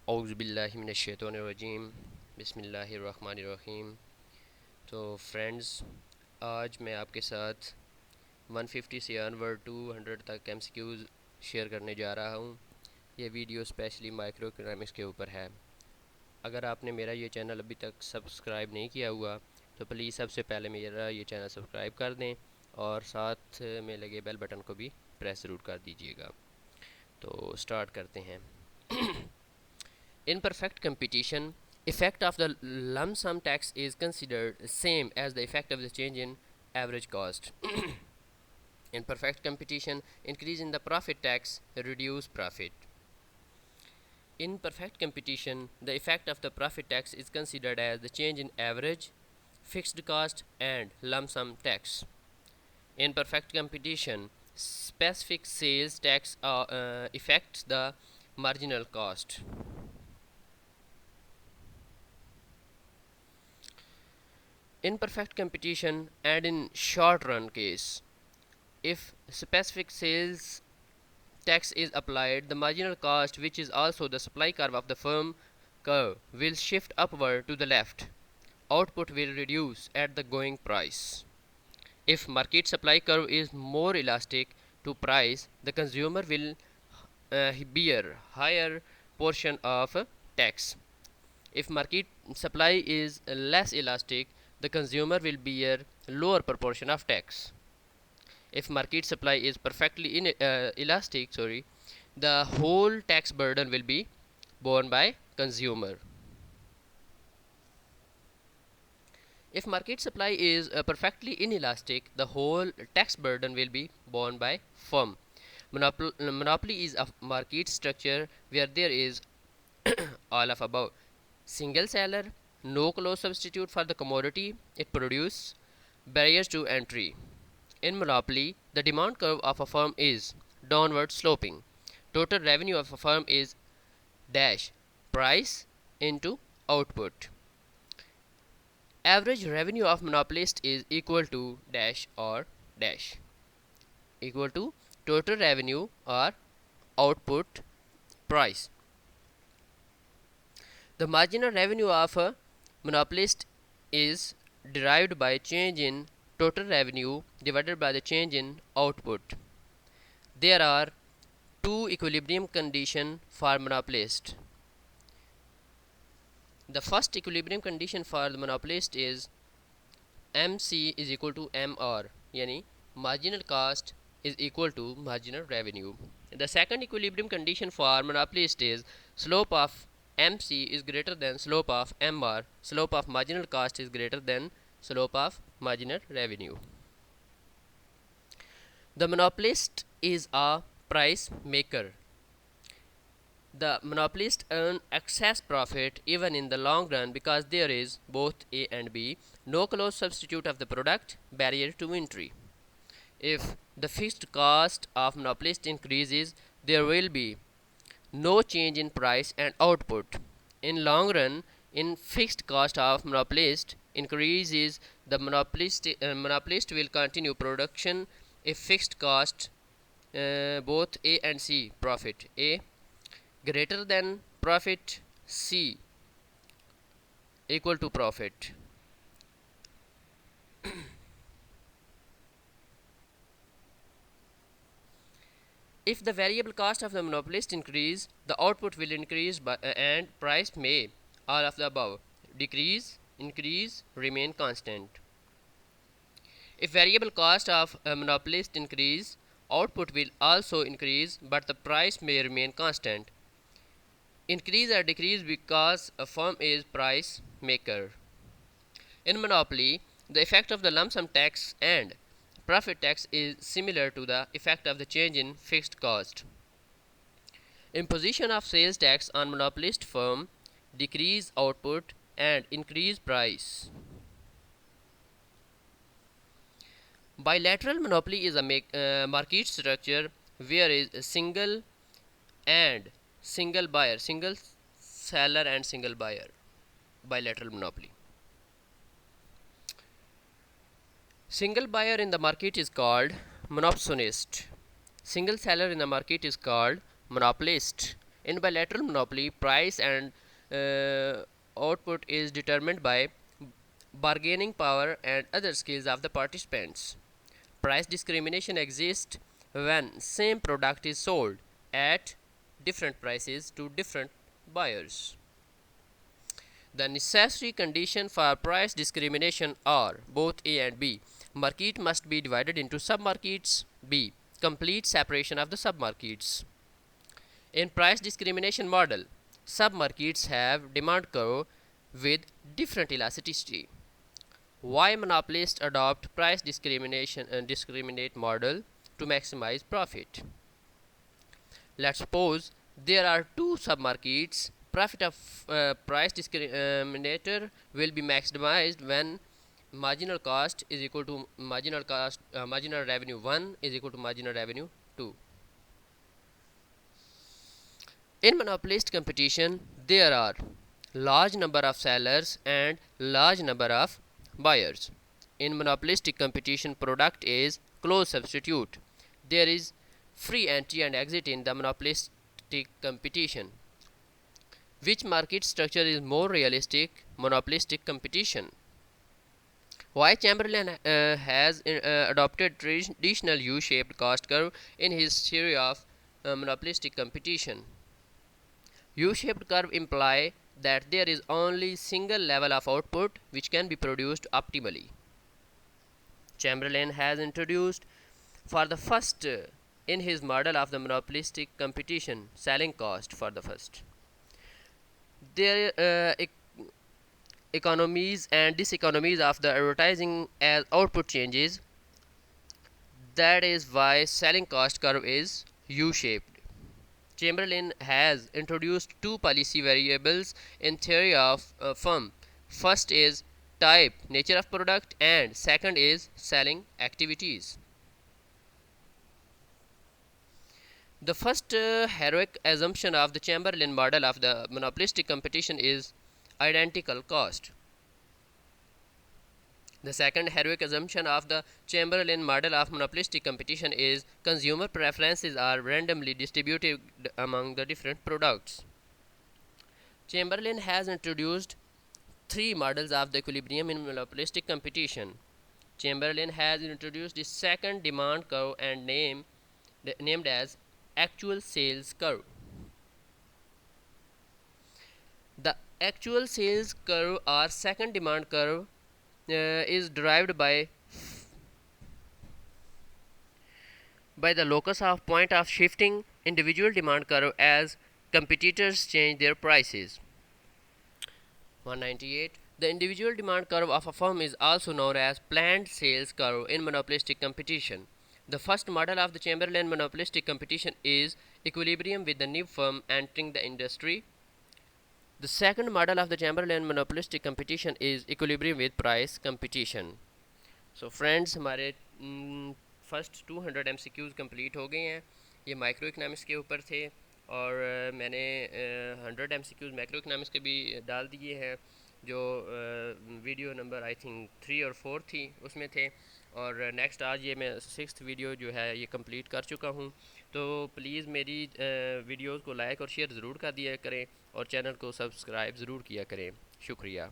औज़ुबिल्लाहिमिनश्शैतानिर्रजीम बिस्मिल्लाहिर्रहमानिर्रहीम। तो फ्रेंड्स, आज मैं आपके साथ 150 से अनवर्ड 200 तक एमसीक्यूज़ शेयर करने जा रहा हूँ। ये वीडियो स्पेशली माइक्रो इकोनॉमिक्स के ऊपर है। अगर आपने मेरा ये चैनल अभी तक सब्सक्राइब नहीं किया हुआ तो प्लीज़ सबसे पहले मेरा ये चैनल सब्सक्राइब कर दें और साथ में लगे बेल बटन को भी प्रेस ज़रूर कर दीजिएगा। तो स्टार्ट करते हैं। In perfect competition, effect of the lump sum tax is considered same as the effect of the change in average cost. In perfect competition, increase in the profit tax reduce profit. In perfect competition, the effect of the profit tax is considered as the change in average, fixed cost and lump sum tax. In perfect competition, specific sales tax affects the marginal cost. In perfect competition and in short run case, if specific sales tax is applied, the marginal cost, which is also the supply curve of the firm curve, will shift upward to the left. Output will reduce at the going price. If market supply curve is more elastic to price, the consumer will bear higher portion of tax. If market supply is less elastic, the consumer will bear lower proportion of tax. If market supply is perfectly elastic, the whole tax burden will be borne by consumer. If market supply is perfectly inelastic, the whole tax burden will be borne by firm. Monopoly is a market structure where there is all of above: single seller, no close substitute for the commodity it produces, barriers to entry. In monopoly, the demand curve of a firm is downward sloping. Total revenue of a firm is dash price into output. Average revenue of monopolist is equal to dash or dash equal to total revenue or output price. The marginal revenue of a monopolist is derived by change in total revenue divided by the change in output. There are two equilibrium conditions for monopolist. The first equilibrium condition for the monopolist is MC is equal to MR, yani marginal cost is equal to marginal revenue. The second equilibrium condition for monopolist is slope of MC is greater than slope of MR. Slope of marginal cost is greater than slope of marginal revenue. The monopolist is a price maker. The monopolist earn excess profit even in the long run because there is both A and B, no close substitute of the product, barrier to entry. If the fixed cost of monopolist increases, there will be no change in price and output. In long run, in fixed cost of monopolist increases, the monopolist will continue production. If fixed cost both A and C profit, A greater than profit, C equal to profit. If the variable cost of the monopolist increase, the output will increase and price may, all of the above, decrease, increase, remain constant. If variable cost of a monopolist increase, output will also increase but the price may remain constant. Increase or decrease because a firm is price maker. In monopoly, the effect of the lump sum tax and profit tax is similar to the effect of the change in fixed cost. Imposition of sales tax on monopolist firm decrease output and increase price. Bilateral monopoly is a market structure where is a single and single buyer, single seller and single buyer. Bilateral monopoly. Single buyer in the market is called monopsonist. Single seller in the market is called monopolist. In bilateral monopoly, price and output is determined by bargaining power and other skills of the participants. Price discrimination exists when same product is sold at different prices to different buyers. The necessary condition for price discrimination are both A and B. Market must be divided into submarkets. B. Complete separation of the submarkets. In price discrimination model, submarkets have demand curve with different elasticity. Why monopolists adopt price discrimination and discriminate model to maximize profit? Let's suppose there are two submarkets. Profit of price discriminator will be maximized when marginal cost is equal to marginal revenue 1 is equal to marginal revenue 2. In monopolist competition, there are large number of sellers and large number of buyers. In monopolistic competition, product is close substitute. There is free entry and exit in the monopolistic competition. Which market structure is more realistic? Monopolistic competition. Why Chamberlain has adopted traditional U-shaped cost curve in his theory of monopolistic competition? U-shaped curve imply that there is only single level of output which can be produced optimally. Chamberlain has introduced for the first in his model of the monopolistic competition selling cost for the first. There economies and diseconomies of the advertising as output changes. That is why selling cost curve is U-shaped. Chamberlain has introduced two policy variables in theory of firm. First is type, nature of product, and second is selling activities. The first heroic assumption of the Chamberlain model of the monopolistic competition is identical cost. The second heroic assumption of the Chamberlain model of monopolistic competition is consumer preferences are randomly distributed among the different products. Chamberlain has introduced three models of the equilibrium in monopolistic competition. Chamberlain has introduced the second demand curve and named as actual sales curve. The actual sales curve or second demand curve is derived by the locus of point of shifting individual demand curve as competitors change their prices. 198. The individual demand curve of a firm is also known as planned sales curve in monopolistic competition. The first model of the Chamberlain monopolistic competition is equilibrium with the new firm entering the industry. The second model of the Chamberlain monopolistic competition is equilibrium with price competition. So friends, हमारे first 200 MCQs complete हो गए हैं. ये micro economics के ऊपर थे और मैंने 100 MCQs माइक्रो इकनॉमिक्स के भी डाल दिए हैं जो वीडियो नंबर आई थिंक 3 और 4 थी उसमें थे. और नेक्स्ट आज ये मैं 6th वीडियो जो है ये कंप्लीट कर चुका हूँ. तो प्लीज़ मेरी वीडियोज़ को लाइक और शेयर ज़रूर कर दिया करें और चैनल को सब्सक्राइब ज़रूर किया करें. शुक्रिया.